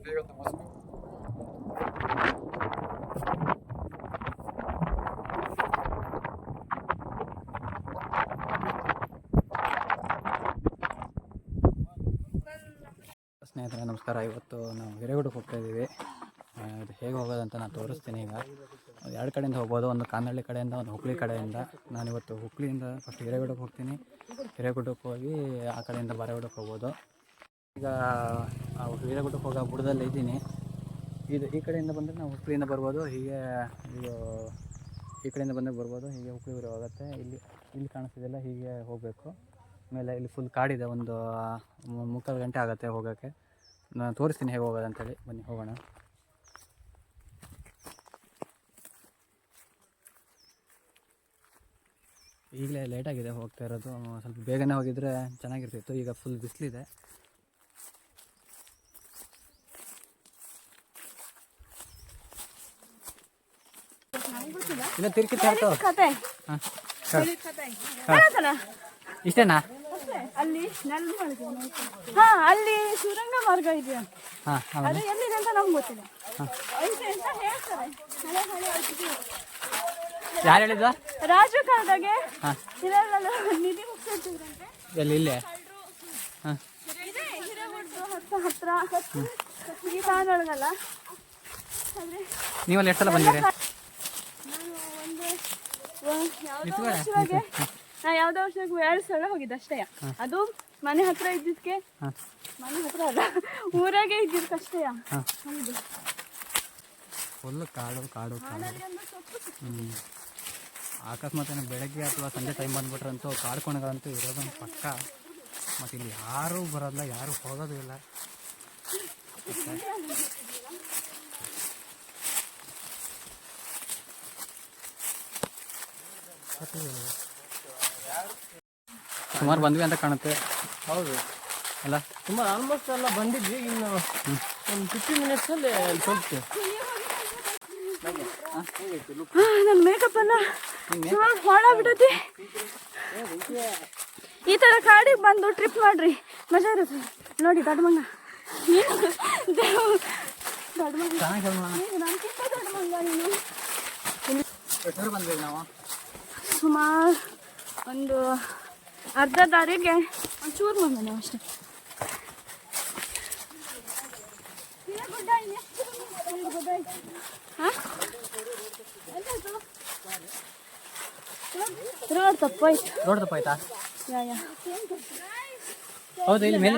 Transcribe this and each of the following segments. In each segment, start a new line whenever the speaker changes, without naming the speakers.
ಸ್ನೇಹಿತರೆ ನಮಸ್ಕಾರ. ಇವತ್ತು ನಾವು ಹಿರೇಗುಡ್ಡಕ್ಕೆ ಹೋಗ್ತಾ ಇದ್ದೀವಿ. ಇದು ಹೇಗೆ ಹೋಗೋದಂತ ನಾನು ತೋರಿಸ್ತೀನಿ. ಈಗ ಎರಡು ಕಡೆಯಿಂದ ಹೋಗ್ಬೋದು, ಒಂದು ಕಾನಹಳ್ಳಿ ಕಡೆಯಿಂದ, ಒಂದು ಹುಕ್ಕಳಿ ಕಡೆಯಿಂದ. ನಾನಿವತ್ತು ಹುಕ್ಕಳಿಯಿಂದ ಫಸ್ಟ್ ಹಿರೇಗುಡ್ಡಕ್ಕೆ ಹೋಗ್ತೀನಿ. ಹಿರೇಗುಡ್ಡಕ್ಕೆ ಹೋಗಿ ಆ ಕಡೆಯಿಂದ ಬಾರೇಗುಡ್ಡಕ್ಕೆ ಹೋಗ್ಬೋದು. ಈಗ ಹಿರೇಗುಡ್ಡಕ್ಕೆ ಹೋಗೋ ಬುಡದಲ್ಲಿ ಇದ್ದೀನಿ. ಈ ಕಡೆಯಿಂದ ಬಂದರೆ ನಾವು ಹುಕ್ಕಳಿಯಿಂದ ಬರ್ಬೋದು. ಹೀಗೆ ಇದು ಈ ಕಡೆಯಿಂದ ಬಂದರೆ ಬರ್ಬೋದು. ಹೀಗೆ ಹುಕ್ಕಳಿವರೆಗೆ ಹೋಗುತ್ತೆ. ಇಲ್ಲಿ ಕಾಣಿಸ್ತಿದೆಯಲ್ಲ, ಹೀಗೆ ಹೋಗಬೇಕು. ಆಮೇಲೆ ಇಲ್ಲಿ ಫುಲ್ ಕಾಡಿದೆ. ಒಂದು 3/4 ಗಂಟೆ ಆಗುತ್ತೆ ಹೋಗೋಕ್ಕೆ. ನಾನು ತೋರಿಸ್ತೀನಿ ಹೇಗೆ ಹೋಗೋದು ಅಂತೇಳಿ. ಬನ್ನಿ ಹೋಗೋಣ. ಈಗಲೇ ಲೇಟಾಗಿದೆ ಹೋಗ್ತಾ ಇರೋದು. ಸ್ವಲ್ಪ ಬೇಗನೆ ಹೋಗಿದ್ರೆ ಚೆನ್ನಾಗಿರ್ತಿತ್ತು. ಈಗ ಫುಲ್ ಬಿಸಿಲಿದೆ. ಇಲ್ಲ ತಿರ್ಗಿ ಇಷ್ಟೇನಾ?
ಅಲ್ಲಿ ಸುರಂಗ ಮಾರ್ಗ ಇದೆಯಾ, ಅದು ಎಲ್ಲಿದೆ ಅಂತ ನಮ್ಗೆ ಗೊತ್ತಿಲ್ಲ.
ಯಾರು ಹೇಳಿದ?
ರಾಜು ಕಾಲದಾಗೆ ನಿಧಿ ಮುಗಿಸಿದ್ರಂತೆ.
ಎಲ್ಲಿ? ಇಲ್ಲೇ
ಹತ್ರ ಈ ತಾಣೊಳಗಲ್ಲ.
ನೀವಲ್ಲಿ ಎಷ್ಟು ಸಲ ಬಂದಿರಿ?
ನಾ ಯಾವ್ದೋ ವರ್ಷಕ್ಕೆ 2 ಸಲ ಹೋಗಿದ್ದೆ ಅಷ್ಟೇ. ಅದು ಮನೆ ಹತ್ರ ಇದ್ದಿದ್ಕೆ, ಮನೆ ಹತ್ರ ಅಲ್ಲ ಊರಾಗೆ ಇದ್ದಿದ್ಕಷ್ಟೇ.
ಫುಲ್ ಕಾಡು ಕಾಡು ಕಾಡು. ಅಕಸ್ಮಾತ್ ಬೆಳಗ್ಗೆ ಅಥವಾ ಸಂಜೆ ಟೈಮ್ ಬಂದ್ಬಿಟ್ರಂತೂ ಕಾಡ್ಕೊಣಗಳಂತೂ ಇರೋದೊಂದು ಪಕ್ಕ. ಮತ್ತು ಇಲ್ಲಿ ಯಾರೂ ಬರೋಲ್ಲ, ಯಾರೂ ಹೋಗೋದು ಇಲ್ಲ. ಸುಮಾರು ಬಂದ್ವಿ ಅಂತ ಕಾಣುತ್ತೆ.
ಹೌದು
ಅಲ್ಲ,
ಸುಮಾರು ಆಲ್ಮೋಸ್ಟ್ ಎಲ್ಲ ಬಂದಿದ್ವಿ. ಇನ್ನು ಒಂದು 15 ಮಿನಿಟ್ಸಲ್ಲಿ ಹೋಗ್ತೀವಿ.
ನನ್ನ ಮೇಕಪ್ ಎಲ್ಲ ಹಾಳಾಗ್ಬಿಟ್ಟೈತಿ. ಈ ಥರ ಕಾಡಿಗೆ ಬಂದು ಟ್ರಿಪ್ ಮಾಡ್ರಿ, ಮಜಾ ಇರುತ್ತೆ ನೋಡಿ. ದೊಡ್ಡ ಮಂಗ
ನಾವು
ಸುಮಾರು ಒಂದು ಅರ್ಧ ದಾರಿಗೆ ಒಂಚೂರು ಬಂದ ನಾವು ಅಷ್ಟೇ. ರೋಡ್ ತಪ್ಪಾಯ್ತು.
ರೋಡ್ ತಪ್ಪಾಯ್ತಾ? ಹೌದು, ಇಲ್ಲಿ ಮೇಲೆ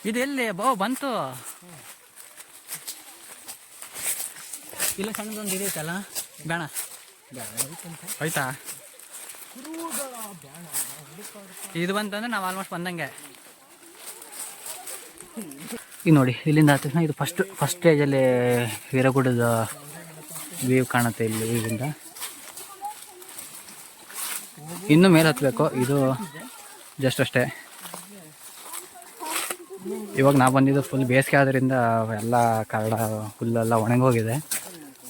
ಇದು ಎಲ್ಲಿ ಬಂತು? ಇಲ್ಲ ಸಣ್ಣದೊಂದು ಇದೈತಲ್ಲ, ಬೇಡ ಆಯ್ತಾ? ಇದು ಬಂತಂದ್ರೆ ನಾವು ಆಲ್ಮೋಸ್ಟ್ ಬಂದಂಗೆ. ಈಗ ನೋಡಿ, ಇಲ್ಲಿಂದ ಆದ ತಕ್ಷಣ ಇದು ಫಸ್ಟ್ ಸ್ಟೇಜಲ್ಲಿ ಹಿರೇಗುಡ್ಡದ ವ್ಯೂ ಕಾಣುತ್ತೆ. ಇಲ್ಲಿ ಇಲ್ಲಿಂದ ಇನ್ನೂ ಮೇಲೆ ಹತ್ತಬೇಕು. ಇದು ಜಸ್ಟ್ ಅಷ್ಟೇ. ಇವಾಗ ನಾವು ಬಂದಿದ್ದು ಫುಲ್ ಬೇಸಿಗೆ ಆದ್ದರಿಂದ ಎಲ್ಲ ಕರಡ ಹುಲ್ಲೆಲ್ಲ ಒಣಗೋಗಿದೆ.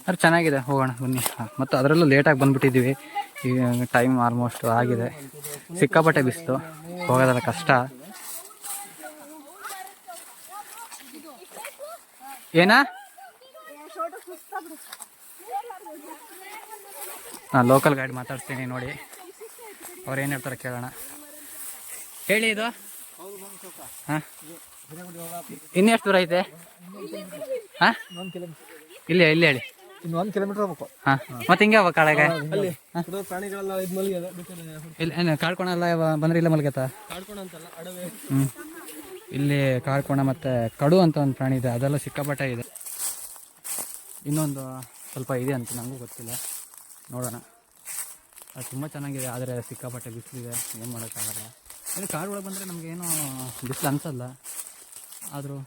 ಅದು ಚೆನ್ನಾಗಿದೆ, ಹೋಗೋಣ ಬನ್ನಿ. ಮತ್ತು ಅದರಲ್ಲೂ ಲೇಟಾಗಿ ಬಂದುಬಿಟ್ಟಿದ್ದೀವಿ. ಈಗ ಟೈಮ್ ಆಲ್ಮೋಸ್ಟ್ ಆಗಿದೆ. ಸಿಕ್ಕಾಪಟ್ಟೆ ಬಿಸಿಲು, ಹೋಗೋದೆಲ್ಲ ಕಷ್ಟ. ಏನಾ? ನಾನು ಲೋಕಲ್ ಗೈಡ್ ಮಾತಾಡ್ತೀನಿ ನೋಡಿ, ಅವ್ರು ಏನು ಹೇಳ್ತಾರೆ ಕೇಳೋಣ. ಹೇಳಿ ಇದು. ಹಾಂ, ಇನ್ನೆಷ್ಟು ದೂರ ಐತೆ? ಹಾಂ, ಇಲ್ಲಿ ಹೇಳಿ.
ಇನ್ನು 1 ಕಿಲೋಮೀಟರ್ ಹೋಗ್ಬೇಕು.
ಹಾಂ, ಮತ್ತೆ ಹಿಂಗೆ ಹೋಗ್ಬೇಕು ಕಾಳೆಗೆ?
ಪ್ರಾಣಿಗಳೆಲ್ಲ ಇದು ಮಲಗಿದೆ.
ಇಲ್ಲ ಏನು ಕಾಡ್ಕೋಣ ಬಂದ್ರೆ ಇಲ್ಲ ಮಲಗತ್ತಾ?
ಕಾಡ್ಕೋಣ ಅಂತಲ್ಲ, ಅಡವೆ.
ಇಲ್ಲಿ ಕಾಡ್ಕೋಣ ಮತ್ತು ಕಡು ಅಂತ ಒಂದು ಪ್ರಾಣಿ ಇದೆ, ಅದೆಲ್ಲ ಸಿಕ್ಕಾಪಟ್ಟೆ ಇದೆ. ಇನ್ನೊಂದು ಸ್ವಲ್ಪ ಇದೆ ಅಂತ ನನಗೂ ಗೊತ್ತಿಲ್ಲ, ನೋಡೋಣ. ಅದು ತುಂಬ ಚೆನ್ನಾಗಿದೆ, ಆದರೆ ಸಿಕ್ಕಾಪಟ್ಟೆ ಬಿಸಿಲಿದೆ, ಏನು ಮಾಡೋಕ್ಕಾಗಲ್ಲ. ಇಲ್ಲಿ ಕಾಡು ಒಳಗೆ ಬಂದರೆ ನಮಗೇನು ಬಿಸಿಲು ಅನಿಸಲ್ಲ, ಆದರೂ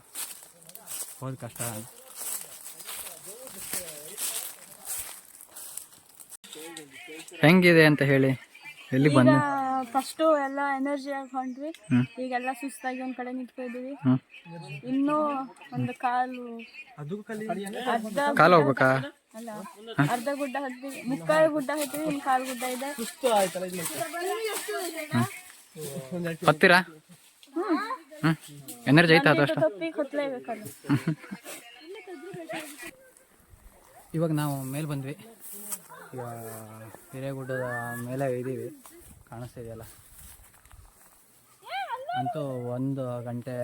ಹೋದ ಕಷ್ಟ. ಹೆಂಗಿದೆ ಅಂತ ಹೇಳಿ. ಎಲ್ಲಿ ಬಂದು
ಫಸ್ಟು ಎಲ್ಲ ಎನರ್ಜಿಯಾಗಿ ಹೊಂಟ್ವಿ, ಈಗೆಲ್ಲ ಸುಸ್ತಾಗಿ ಒಂದ್ ಕಡೆ ನಿಂತ್ಕೊಂಡಿದೀವಿ. ಇನ್ನೂ ಒಂದು
ಕಾಲು ಹೋಗ್ಬೇಕಾ?
ಅಲ್ಲ, ಅರ್ಧ ಗುಡ್ಡ ಹತ್ತೀವಿ, ಮುಕ್ಕಾಲು ಗುಡ್ಡ ಹತ್ತೀವಿ, ಇನ್ನು ಕಾಲು ಗುಡ್ಡ ಇದೆ.
ಹತ್ತೀರಾ? ಎನರ್ಜಿ ಆಯ್ತಾ ಅದಷ್ಟು?
ತಪ್ಪಿ ಹೊತ್ತಲೇಬೇಕಲ್ಲ.
ಇವಾಗ ನಾವು ಮೇಲೆ ಬಂದ್ವಿ. ಈಗ ಹಿರೇಗುಡ್ಡದ ಮೇಲೆ ಇದ್ದೀವಿ, ಕಾಣಿಸ್ತಾ ಇದೆಯಲ್ಲ. ಅಂತೂ 1 ಗಂಟೆ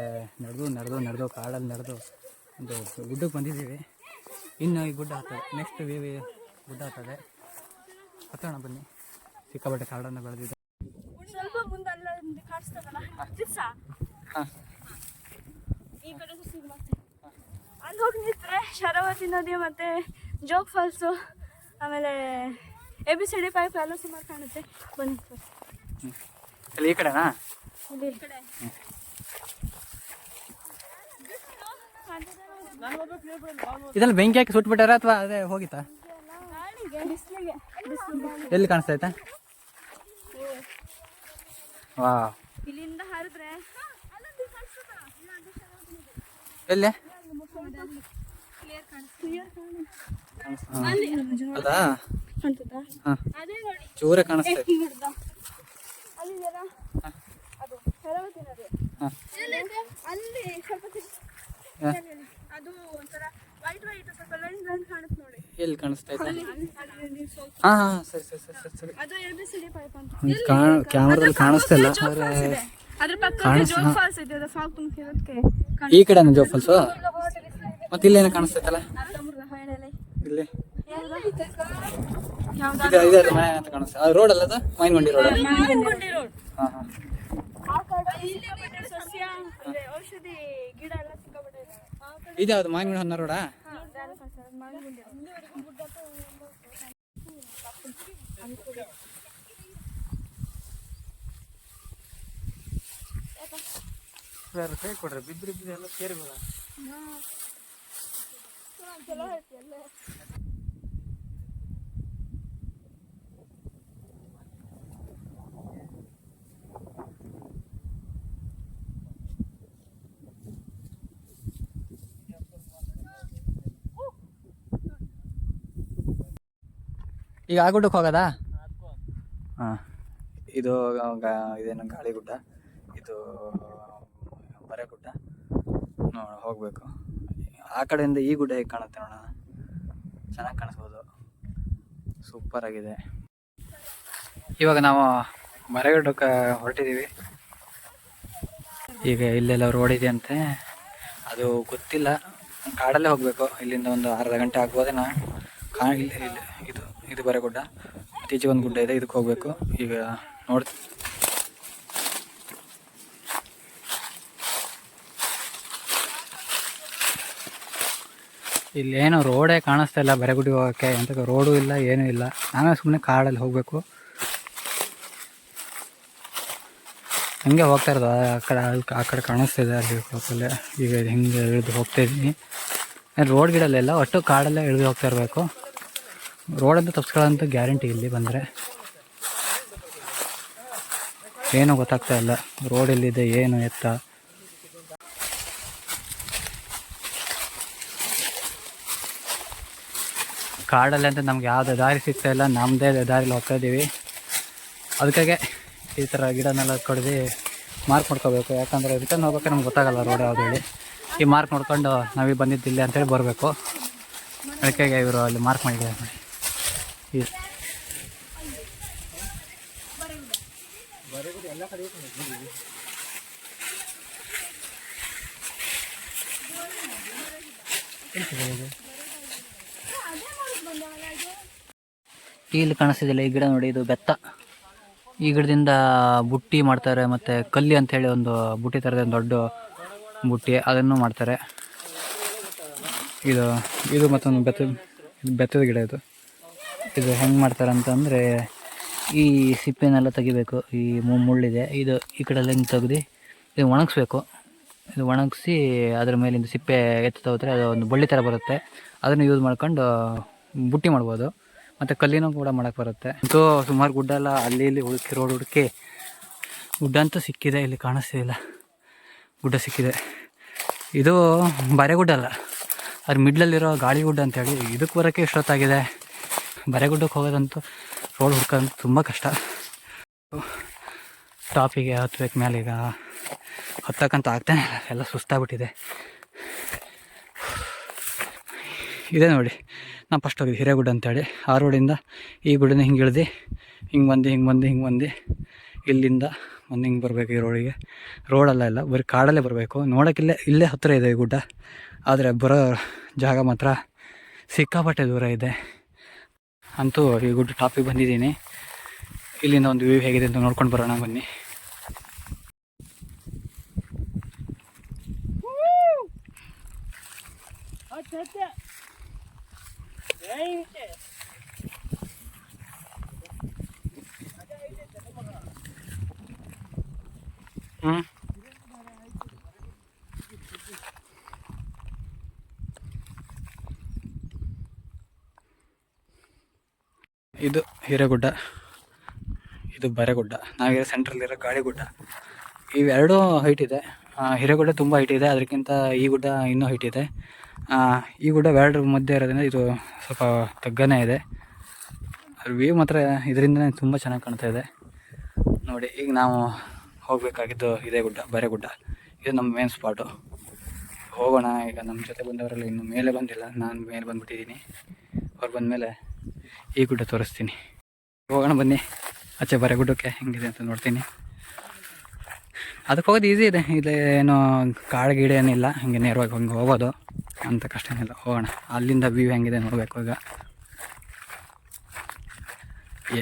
ನಡೆದು ಕಾಡಲ್ಲಿ ನಡೆದು ಒಂದು ಗುಡ್ಡಕ್ಕೆ ಬಂದಿದ್ದೀವಿ. ಇನ್ನು ಈ ಗುಡ್ಡ ಹತ್ತದೆ, ನೆಕ್ಸ್ಟ್ ಗುಡ್ಡ ಹತ್ತದೆ. ಹತ್ತೋಣ ಬನ್ನಿ. ಸಿಕ್ಕಾಪಟ್ಟೆ ಕಾಡನ್ನು ಬೆಳೆದಿದೆ.
ಸ್ವಲ್ಪ ಮುಂದೆ ಅಲ್ಲ ಕಾಣಿಸ್ತದಲ್ಲ, ಈ ಕಡೆ ಅಲ್ಲಿ ಹೋಗಿ ನಿಂತ್ರೆ ಶರಾವತಿ ನದಿ ಮತ್ತೆ ಜೋಗ್ ಫಾಲ್ಸು, ಆಮೇಲೆ ABCD ಪೈಪ್ ಎಲ್ಲ ಸುಮಾರು ಕಾಣುತ್ತೆ. ಬನ್ನಿ
ಅಲ್ಲಿ ಈ ಕಡೆನಾ?
ಈ ಕಡೆ
ಇದೆಲ್ಲ ಬೆಂಕಿ ಹಾಕಿ ಸುಟ್ಬಿಟ್ಟಾರ ಅಥವಾ ಅದೇ ಹೋಗಿತ್ತಾ?
ಬಿಸಿಲಿಗೆ
ಎಲ್ಲಿ ಕಾಣಿಸ್ತಾ ಐತಾ? ವಾ,
ಇಲ್ಲಿಂದ ಹಾರಿದ್ರೆ
ಎಲ್ಲಿ ಅದಾ?
ಅದೇ ನೋಡಿ,
ಚೂರೇ ಕಾಣಿಸ್ತಾ ಇದೆ.
ಅಲ್ಲಿದೆಯಲ್ಲ ಅದು ಶರಾವತಿ ನದಿ. ಅಲ್ಲಿ ಸ್ವಲ್ಪ ಅದು ಒಂಥರ ವೈಟ್ ಸ್ವಲ್ಪ ಲೈನ್ ಕಾಣುತ್ತೆ ನೋಡಿ.
ಎಲ್ಲಿ ಕಾಣಿಸ್ತಾ ಐತೆ?
ಹಾ,
ಸರಿ.
ಅದು ABCD ಪೈಪ್ ಅಂತ.
ಕ್ಯಾಮ್ರಾದಲ್ಲಿ ಕಾಣಿಸ್ತಾ ಇಲ್ಲ.
ಅದ್ರ ಪಕ್ಕಕ್ಕೆ ಜೋಗ್ ಫಾಲ್ಸ್ ಇದೆ, ಅದು ಫಾಗ್ ತುಂಬಿರೋದಕ್ಕೆ
ಈ ಕಡೆನ ಜೋಗ್ ಫಾಲ್ಸು? ಮತ್ತೆ ಇಲ್ಲೇನ ಕಾಣಿಸ್ತೈತಲ್ಲ? ಇಲ್ಲಿ ಇದೆ ಮನೆ ಅಂತ ಕಾಣಿಸ್ತಾ. ಅದು ರೋಡ್ ಅಲ್ಲ, ಅದು ಮೈನ್ಗುಂಡಿ ರೋಡ್. ಹಾಂ ಹಾಂ.
ಔಷಧಿ ಗಿಡ ಎಲ್ಲ ಸಿಕ್ಕಾಬಿಟ್ಟಿದೆ.
ಇದ್ಯಾವುದು ಮಾವಿನಗುಂಡಿ ಹೊನ್ನ ರೋಡಾ? ಕೈ ಕೊಡ್ರಿ, ಬಿದ್ರಿ ಎಲ್ಲ ಸೇರಿಲ್ಲ. ಈಗ ಆ ಗುಡ್ಡಕ್ಕೆ ಹೋಗೋದಾ? ಹಾಂ, ಇದೇನು ಗಾಳಿಗುಡ್ಡ, ಇದು ಬರೆಗುಡ್ಡ. ಹೋಗ್ಬೇಕು. ಆ ಕಡೆಯಿಂದ ಈ ಗುಡ್ಡ ಹೇಗೆ ಕಾಣುತ್ತೆ ನೋಡೋಣ. ಚೆನ್ನಾಗಿ ಕಾಣಿಸ್ಬೋದು, ಸೂಪರ್ ಆಗಿದೆ. ಇವಾಗ ನಾವು ಬರೆಗುಡ್ಡಕ್ಕೆ ಹೊರಟಿದ್ದೀವಿ. ಈಗ ಇಲ್ಲೆಲ್ಲ ರೋಡ್ ಇದೆ ಅಂತೆ, ಅದು ಗೊತ್ತಿಲ್ಲ. ಕಾಡಲ್ಲೇ ಹೋಗಬೇಕು. ಇಲ್ಲಿಂದ ಒಂದು ಅರ್ಧ ಗಂಟೆ ಆಗ್ಬೋದೇನೋ. ಇದು ಬರೆಗುಡ್ಡ, ಈಚೆ ಒಂದು ಗುಡ್ಡ ಇದೆ, ಇದಕ್ಕೆ ಹೋಗಬೇಕು. ಈಗ ನೋಡ್ತೀವಿ. ಇಲ್ಲೇನು ರೋಡೇ ಕಾಣಿಸ್ತಾ ಇಲ್ಲ ಬರೆಗುಡ್ಡಿಗೆ ಹೋಗೋಕ್ಕೆ. ಎಂತ ರೋಡು ಇಲ್ಲ, ಏನೂ ಇಲ್ಲ. ನಾವೇ ಸುಮ್ಮನೆ ಕಾಡಲ್ಲಿ ಹೋಗಬೇಕು. ಹಂಗೆ ಹೋಗ್ತಾ ಇರೋದು. ಆ ಕಡೆ ಕಾಣಿಸ್ತಿದೆ ಅಲ್ಲಿ ಹೋಗಲ್ಲೇ. ಈಗ ಹಿಂಗೆ ಇಳಿದು ಹೋಗ್ತಾ ಇದ್ದೀನಿ. ರೋಡ್ ಗಿಡಲ್ಲೆಲ್ಲ ಒಟ್ಟು ಕಾಡಲ್ಲೇ ಇಳಿದು ಹೋಗ್ತಾ ಇರಬೇಕು. ರೋಡಂತೂ ತಪ್ಪಿಸ್ಕೊಳ್ಳೋಂಥ ಗ್ಯಾರಂಟಿ ಇಲ್ಲಿ ಬಂದರೆ. ಏನೂ ಗೊತ್ತಾಗ್ತಾ ಇಲ್ಲ, ರೋಡ್ ಎಲ್ಲಿದೆ ಏನು ಎತ್ತ. ಕಾಡಲ್ಲಿ ಅಂತ ನಮ್ಗೆ ಯಾವುದೇ ದಾರಿ ಸಿಗ್ತಾ ಇಲ್ಲ. ನಮ್ಮದೇ ದಾರಿಲಿ ಹೋಗ್ತಾ ಇದ್ದೀವಿ. ಅದಕ್ಕಾಗೆ ಈ ಥರ ಗಿಡನೆಲ್ಲ ಕಡ್ದು ಮಾರ್ಕ್ ಮಾಡ್ಕೋಬೇಕು. ಯಾಕಂದರೆ ರಿಟರ್ನ್ ಹೋಗ್ಬೇಕಾದ್ರೆ ನಮ್ಗೆ ಗೊತ್ತಾಗಲ್ಲ ರೋಡ್ ಯಾವುದು ಹೇಳಿ. ಈ ಮಾರ್ಕ್ ನೋಡ್ಕೊಂಡು ನಾವೀಗ ಬಂದಿದ್ದಿಲ್ಲ ಅಂತೇಳಿ ಬರಬೇಕು. ಅದಕ್ಕಾಗೆ ಇವರು ಅಲ್ಲಿ ಮಾರ್ಕ್ ಮಾಡಿದ್ದಾರೆ ನೋಡಿ. ಇಲ್ಲಿ ಕಾಣಿಸ್ತಿದಿಲ್ಲ ಈ ಗಿಡ ನೋಡಿ, ಇದು ಬೆತ್ತ. ಈ ಗಿಡದಿಂದ ಬುಟ್ಟಿ ಮಾಡ್ತಾರೆ, ಮತ್ತು ಕಲ್ಲಿ ಅಂಥೇಳಿ ಒಂದು ಬುಟ್ಟಿ ಥರದ ದೊಡ್ಡ ಬುಟ್ಟಿ, ಅದನ್ನು ಮಾಡ್ತಾರೆ. ಇದು ಮತ್ತೊಂದು ಬೆತ್ತದ ಗಿಡ. ಇದು ಹೆಂಗೆ ಮಾಡ್ತಾರೆ ಅಂತಂದರೆ, ಈ ಸಿಪ್ಪೆನೆಲ್ಲ ತೆಗಿಬೇಕು. ಈ ಮುಳ್ಳಿದೆ, ಇದು ಈ ಕಡೆ ಹಿಂಗೆ ತೆಗ್ದು ಇದು ಒಣಗಿಸ್ಬೇಕು. ಇದು ಒಣಗಿಸಿ ಅದ್ರ ಮೇಲಿಂದ ಸಿಪ್ಪೆ ಎತ್ತಾ ಹೋದರೆ ಅದು ಒಂದು ಬಳ್ಳಿ ಥರ ಬರುತ್ತೆ. ಅದನ್ನು ಯೂಸ್ ಮಾಡ್ಕೊಂಡು ಬುಟ್ಟಿ ಮಾಡ್ಬೋದು. ಮತ್ತು ಕಲ್ಲಿನೂ ಕೂಡ ಮಾಡೋಕ್ಕೆ ಬರುತ್ತೆ. ಸೊ ಸುಮಾರು ಗುಡ್ಡ ಎಲ್ಲ ಅಲ್ಲಿ ಇಲ್ಲಿ ರೋಡ್ ಹುಡುಕಿ ಗುಡ್ಡ ಅಂತೂ ಸಿಕ್ಕಿದೆ, ಇಲ್ಲಿ ಕಾಣಿಸ್ತಿಲ್ಲ, ಗುಡ್ಡ ಸಿಕ್ಕಿದೆ. ಇದು ಬರೆಗುಡ್ಡ ಅಲ್ಲ, ಅದ್ರ ಮಿಡ್ಲಲ್ಲಿರೋ ಗಾಳಿಗುಡ್ಡ ಅಂತೇಳಿ. ಇದಕ್ಕೆ ಬರೋಕ್ಕೆ ಇಷ್ಟೊತ್ತಾಗಿದೆ. ಬರೆಗುಡ್ಡಕ್ಕೆ ಹೋಗೋದಂತೂ ರೋಡ್ ಹುಡ್ಕೋದಂತೂ ತುಂಬ ಕಷ್ಟ. ಟಾಪಿಗೆ ಹತ್ಬೇಕು ಮೇಲೆ. ಈಗ ಹತ್ತಕ್ಕಂತೂ ಆಗ್ತಾನೆ ಇಲ್ಲ, ಎಲ್ಲ ಸುಸ್ತಾಗ್ಬಿಟ್ಟಿದೆ. ಇದೆ ನೋಡಿ, ನಾನು ಫಸ್ಟ್ ಹೋಗಿದ್ದು ಹಿರೇಗುಡ್ಡ ಅಂತೇಳಿ. ಆ ರೋಡಿಂದ ಈ ಗುಡ್ಡನ ಹಿಂಗೆ ಇಳ್ದು ಹಿಂಗೆ ಬಂದು ಇಲ್ಲಿಂದ ಒಂದು ಹಿಂಗೆ ಬರಬೇಕು ಈ ರೋಡಿಗೆ. ರೋಡಲ್ಲ, ಇಲ್ಲ ಬರೀ ಕಾಡಲ್ಲೇ ಬರಬೇಕು. ನೋಡೋಕ್ಕಿಲ್ಲೇ ಇಲ್ಲೇ ಹತ್ತಿರ ಇದೆ ಈ ಗುಡ್ಡ, ಆದರೆ ಬರೋ ಜಾಗ ಮಾತ್ರ ಸಿಕ್ಕಾಪಟ್ಟೆ ದೂರ ಇದೆ. ಅಂತೂ ಈ ಗುಡ್ಡ ಟಾಪಿಗೆ ಬಂದಿದ್ದೀನಿ. ಇಲ್ಲಿಂದ ಒಂದು ವ್ಯೂ ಹೇಗಿದೆ ಅಂತ ನೋಡ್ಕೊಂಡು ಬರೋಣ ಬನ್ನಿ. ಇದು ಹಿರೇಗುಡ್ಡ, ಇದು ಬರೆಗುಡ್ಡ. ನಾವಿರೋ ಸೆಂಟ್ರಲ್ಲಿರೋ ಗಾಳಿಗುಡ್ಡ. ಇವೆರಡೂ ಹೈಟ್ ಇದೆ. ಹಿರೇಗುಡ್ಡ ತುಂಬ ಹೈಟ್ ಇದೆ, ಅದಕ್ಕಿಂತ ಈ ಗುಡ್ಡ ಇನ್ನೂ ಹೈಟ್ ಇದೆ. ಈ ಗುಡ್ಡ ಎರಡರ ಮಧ್ಯೆ ಇರೋದ್ರಿಂದ ಇದು ಸ್ವಲ್ಪ ತಗ್ಗನೇ ಇದೆ. ಅದ್ರ ವ್ಯೂ ಮಾತ್ರ ಇದರಿಂದನೇ ತುಂಬ ಚೆನ್ನಾಗಿ ಕಾಣ್ತಾ ಇದೆ ನೋಡಿ. ಈಗ ನಾವು ಹೋಗಬೇಕಾಗಿದ್ದು ಇದೇ ಗುಡ್ಡ, ಬರೆಗುಡ್ಡ. ಇದು ನಮ್ಮ ಮೇನ್ ಸ್ಪಾಟು. ಹೋಗೋಣ. ಈಗ ನಮ್ಮ ಜೊತೆ ಬಂದವರೆಲ್ಲ ಇನ್ನೂ ಮೇಲೆ ಬಂದಿಲ್ಲ, ನಾನು ಮೇಲೆ ಬಂದುಬಿಟ್ಟಿದ್ದೀನಿ. ಅವ್ರು ಬಂದಮೇಲೆ ಈ ಗುಡ್ಡ ತೋರಿಸ್ತೀನಿ. ಹೋಗೋಣ ಬನ್ನಿ. ಆಚೆ ಬರೆಗುಡ್ಡಕ್ಕೆ ಹೆಂಗಿದೆ ಅಂತ ನೋಡ್ತೀನಿ. ಅದಕ್ಕೆ ಹೋಗೋದು ಈಸಿ ಇದೆ, ಇಲ್ಲಿ ಏನೋ ಕಾಡು ಗಿಡ ಏನಿಲ್ಲ, ಹಿಂಗೆ ನೇರವಾಗಿ ಹಂಗೆ ಹೋಗೋದು ಅಂತ ಕಷ್ಟ ಏನಿಲ್ಲ. ಹೋಗೋಣ. ಅಲ್ಲಿಂದ ವ್ಯೂ ಹೆಂಗಿದೆ ನೋಡಬೇಕು. ಈಗ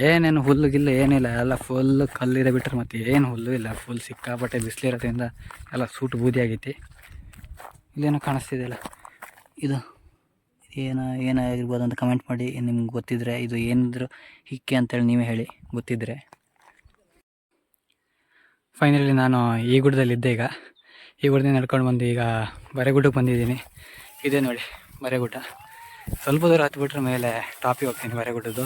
ಏನೇನು ಹುಲ್ಲು ಗಿಲ್ಲು ಏನಿಲ್ಲ, ಎಲ್ಲ ಫುಲ್ ಕಲ್ಲಿದೆ ಬಿಟ್ಟರೆ ಮತ್ತು ಏನು ಹುಲ್ಲು ಇಲ್ಲ. ಫುಲ್ ಸಿಕ್ಕಾಪಟ್ಟೆ ಬಿಸಿಲಿರೋದ್ರಿಂದ ಎಲ್ಲ ಸೂಟು ಬೂದಿ ಆಗೈತಿ. ಇಲ್ಲೇನೋ ಕಾಣಿಸ್ತಿದೆಯಲ್ಲ, ಇದು ಏನಾಗಿರ್ಬೋದು ಅಂತ ಕಮೆಂಟ್ ಮಾಡಿ. ನಿಮ್ಗೆ ಗೊತ್ತಿದ್ರೆ ಇದು ಏನಿದ್ರು ಹಿಕ್ಕೆ ಅಂತೇಳಿ ನೀವೇ ಹೇಳಿ ಗೊತ್ತಿದ್ದರೆ. ಫೈನಲಿ ನಾನು ಈ ಗುಡ್ಡದಲ್ಲಿದ್ದೆ. ಈಗ ಈ ಗುಡ್ಡದಿಂದ ನಡ್ಕೊಂಡು ಬಂದು ಈಗ ಬರೆಗುಡ್ಡಕ್ಕೆ ಬಂದಿದ್ದೀನಿ. ಇದೇ ನೋಡಿ ಬರೆಗುಡ್ಡ. ಸ್ವಲ್ಪ ದೂರ ಹತ್ಬಿಟ್ರೆ ಮೇಲೆ ಟಾಪಿಗೆ ಹೋಗ್ತೀನಿ ಬರೆಗುಡ್ಡದ್ದು.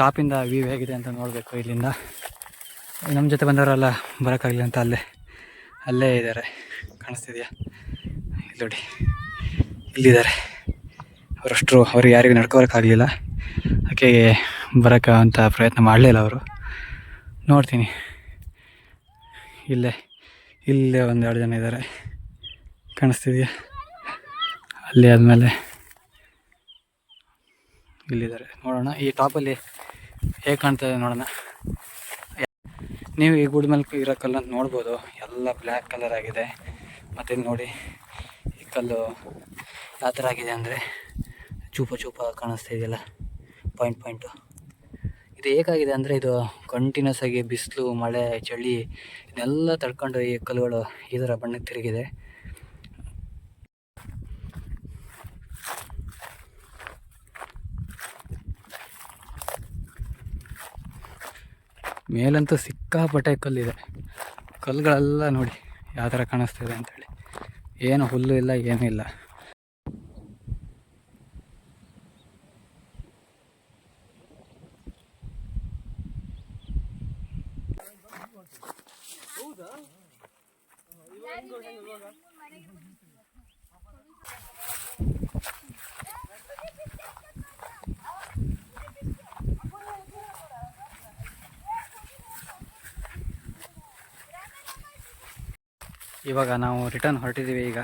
ಟಾಪಿಂದ ವ್ಯೂ ಹೇಗಿದೆ ಅಂತ ನೋಡಬೇಕು. ಇಲ್ಲಿಂದ ನಮ್ಮ ಜೊತೆ ಬಂದವರೆಲ್ಲ ಬರೋಕ್ಕಾಗಲಿಲ್ಲ ಅಂತ ಅಲ್ಲೇ ಇದ್ದಾರೆ, ಕಾಣಿಸ್ತಿದೆಯಾ? ಇಲ್ಲಿ ನೋಡಿ, ಇಲ್ಲಿದ್ದಾರೆ. ಅವ್ರಿಗೆ ಯಾರಿಗೂ ನಡ್ಕೊಬರೋಕ್ಕಾಗಲಿಲ್ಲ, ಅದಕ್ಕೆ ಬರೋಕ್ಕೆ ಅಂತ ಪ್ರಯತ್ನ ಮಾಡಲಿಲ್ಲ ಅವರು. ನೋಡ್ತೀನಿ, ಇಲ್ಲೇ ಒಂದೆರಡು ಜನ ಇದ್ದಾರೆ, ಕಾಣಿಸ್ತಿದೆಯಾ? ಅಲ್ಲಿ ಆದಮೇಲೆ ಇಲ್ಲಿದ್ದಾರೆ. ನೋಡೋಣ ಈ ಟಾಪಲ್ಲಿ ಹೇಗೆ ಕಾಣ್ತದೆ ನೋಡೋಣ. ನೀವು ಈ ಗುಡ್ಡ ಮೇಲೆ ಇರೋ ಕಲ್ಲಂತ ನೋಡ್ಬೋದು, ಎಲ್ಲ ಬ್ಲ್ಯಾಕ್ ಕಲರ್ ಆಗಿದೆ. ಮತ್ತು ನೋಡಿ ಈ ಕಲ್ಲು ಯಾವ ಥರ ಆಗಿದೆ ಅಂದರೆ ಚೂಪ ಕಾಣಿಸ್ತಾ ಇದೆಯಲ್ಲ, ಪಾಯಿಂಟು. ಇದು ಹೇಗಾಗಿದೆ ಅಂದರೆ ಇದು ಕಂಟಿನ್ಯೂಸ್ ಆಗಿ ಬಿಸಿಲು, ಮಳೆ, ಚಳಿ ಇದನ್ನೆಲ್ಲ ತಡ್ಕೊಂಡು ಈ ಕಲ್ಲುಗಳು ಈ ಥರ ಬಣ್ಣಕ್ಕೆ ತಿರುಗಿದೆ. ಮೇಲಂತೂ ಸಿಕ್ಕಾಪಟ್ಟೆ ಕಲ್ಲಿದೆ. ಕಲ್ಲುಗಳೆಲ್ಲ ನೋಡಿ ಯಾವ ಥರ ಕಾಣಿಸ್ತಿದೆ ಅಂತೇಳಿ. ಏನು ಹುಲ್ಲು ಇಲ್ಲ, ಏನೂ ಇಲ್ಲ. ಇವಾಗ ನಾವು ರಿಟರ್ನ್ ಹೊರಟಿದ್ದೀವಿ. ಈಗ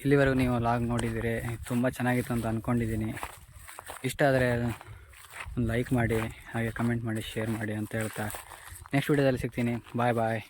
ಇಲ್ಲಿವರೆಗೂ ನೀವು ಲಾಗ್ ನೋಡಿದ್ದೀರಿ, ತುಂಬ ಚೆನ್ನಾಗಿತ್ತು ಅಂತ ಅಂದ್ಕೊಂಡಿದ್ದೀನಿ. ಇಷ್ಟ ಆದರೆ ಒಂದು ಲೈಕ್ ಮಾಡಿ, ಹಾಗೆ ಕಮೆಂಟ್ ಮಾಡಿ, ಶೇರ್ ಮಾಡಿ ಅಂತ ಹೇಳ್ತಾ ನೆಕ್ಸ್ಟ್ ವೀಡಿಯೋದಲ್ಲಿ ಸಿಗ್ತೀನಿ. ಬಾಯ್.